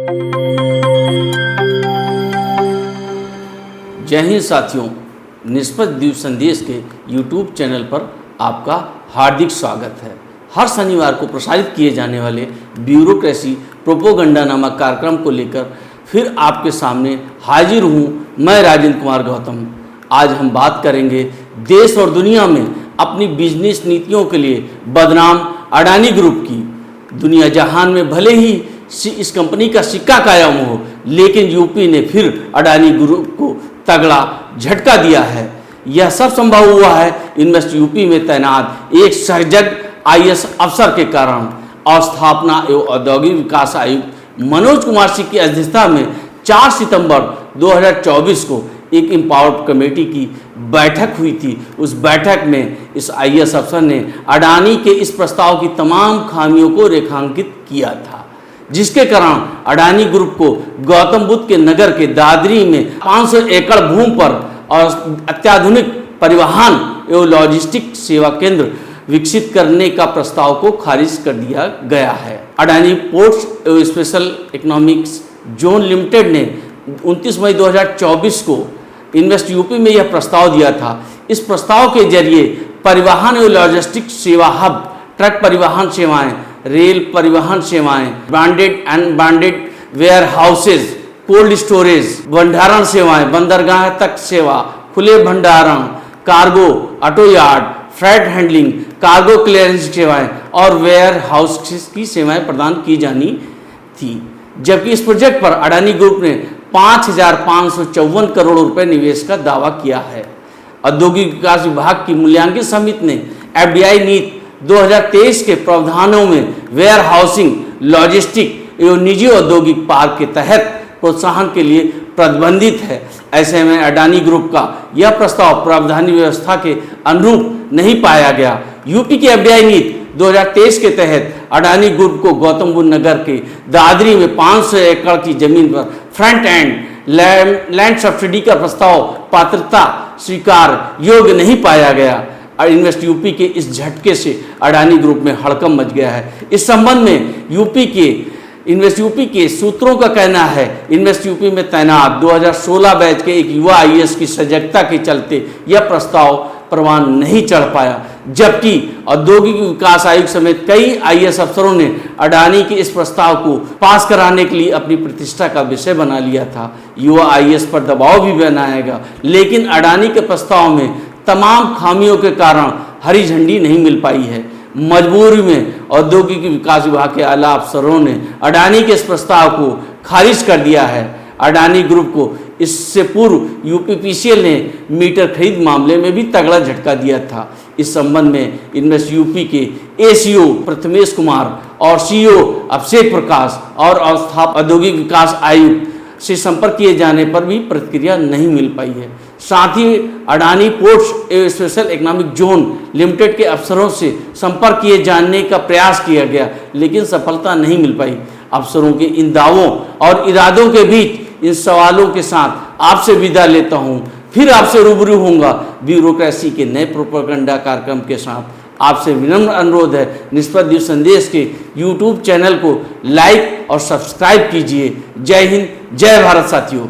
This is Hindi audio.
जय हिंद साथियों, निष्पक्ष द्वीप संदेश के YouTube चैनल पर आपका हार्दिक स्वागत है। हर शनिवार को प्रसारित किए जाने वाले ब्यूरोक्रेसी प्रोपोगंडा नामक कार्यक्रम को लेकर फिर आपके सामने हाजिर हूँ मैं राजेंद्र कुमार गौतम। आज हम बात करेंगे देश और दुनिया में अपनी बिजनेस नीतियों के लिए बदनाम अडानी ग्रुप की। दुनिया जहान में भले ही इस कंपनी का सिक्का कायम हो, लेकिन यूपी ने फिर अडानी ग्रुप को तगड़ा झटका दिया है। यह सब संभव हुआ है इन्वेस्ट यूपी में तैनात एक सर्जक आईएएस अफसर के कारण। अस्थापना एवं औद्योगिक विकास आयुक्त मनोज कुमार सिंह की अध्यक्षता में 4 सितंबर 2024 को एक एम्पावर्ड कमेटी की बैठक हुई थी। उस बैठक में इस आईएएस अफसर ने अडानी के इस प्रस्ताव की तमाम खामियों को रेखांकित किया था, जिसके कारण अडानी ग्रुप को गौतम बुद्ध के नगर के दादरी में 500 एकड़ भूमि पर और अत्याधुनिक परिवहन एवं लॉजिस्टिक सेवा केंद्र विकसित करने का प्रस्ताव को खारिज कर दिया गया है। अडानी पोर्ट्स एवं स्पेशल इकोनॉमिक्स जोन लिमिटेड ने 29 मई 2024 को इन्वेस्ट यूपी में यह प्रस्ताव दिया था। इस प्रस्ताव के जरिए परिवहन एवं लॉजिस्टिक सेवा हब, ट्रक परिवहन सेवाएं, रेल परिवहन सेवाएं, branded and branded warehouses, cold storage, भंडारण सेवाएं, बंदरगाह तक सेवा, खुले भंडारण, cargo, auto yard, freight handling, cargo clearance सेवाएं और वेयर हाउस की सेवाएं प्रदान की जानी थी। जबकि इस प्रोजेक्ट पर अडानी ग्रुप ने 5,554 करोड़ रुपए निवेश का दावा किया है। औद्योगिक विकास विभाग की मूल्यांकन समिति ने एफडीआई नीति 2023 के प्रावधानों में वेयर हाउसिंग, लॉजिस्टिक एवं निजी औद्योगिक पार्क के तहत प्रोत्साहन के लिए प्रतिबंधित है। ऐसे में अडानी ग्रुप का यह प्रस्ताव प्रावधानी व्यवस्था के अनुरूप नहीं पाया गया। यूपी की एफडीआई नीति 2023 के तहत अडानी ग्रुप को गौतम बुद्ध नगर के दादरी में 500 एकड़ की जमीन पर फ्रंट एंड लैंड सब्सिडी का प्रस्ताव पात्रता स्वीकार योग्य नहीं पाया गया। इन्वेस्ट यूपी के इस झटके से अडानी ग्रुप में हड़कंप मच गया है। इस संबंध में इन्वेस्ट यूपी के सूत्रों का कहना है, इन्वेस्ट यूपी में तैनात 2016 बैच के एक युवा आईएएस की सजगता के चलते यह प्रस्ताव प्रवान नहीं चढ़ पाया। जबकि औद्योगिक विकास आयुक्त समेत कई आईएएस अफसरों ने अडानी के इस प्रस्ताव को पास कराने के लिए अपनी प्रतिष्ठा का विषय बना लिया था। युवा आईएएस पर दबाव भी बनाएगा, लेकिन अडानी के प्रस्ताव में तमाम खामियों के कारण हरी झंडी नहीं मिल पाई है। मजबूरी में औद्योगिक विकास विभाग के आला अफसरों ने अडानी के इस प्रस्ताव को खारिज कर दिया है। अडानी ग्रुप को इससे पूर्व यूपीपीसीएल ने मीटर खरीद मामले में भी तगड़ा झटका दिया था। इस संबंध में इन्वेस्ट यूपी के एसीओ प्रथमेश कुमार और सीईओ अभिषेक प्रकाश और औद्योगिक विकास आयुक्त से संपर्क किए जाने पर भी प्रतिक्रिया नहीं मिल पाई है। साथ ही अडानी पोर्ट्स एवं स्पेशल इकोनॉमिक जोन लिमिटेड के अफसरों से संपर्क किए जाने का प्रयास किया गया, लेकिन सफलता नहीं मिल पाई। अफसरों के इन दावों और इरादों के बीच इन सवालों के साथ आपसे विदा लेता हूं। फिर आपसे रूबरू होऊंगा ब्यूरोक्रेसी के नए प्रोपेगेंडा कार्यक्रम के साथ। आपसे विनम्र अनुरोध है, निष्पक्ष द्वीप संदेश के YouTube चैनल को लाइक और सब्सक्राइब कीजिए। जय हिंद, जय भारत साथियों।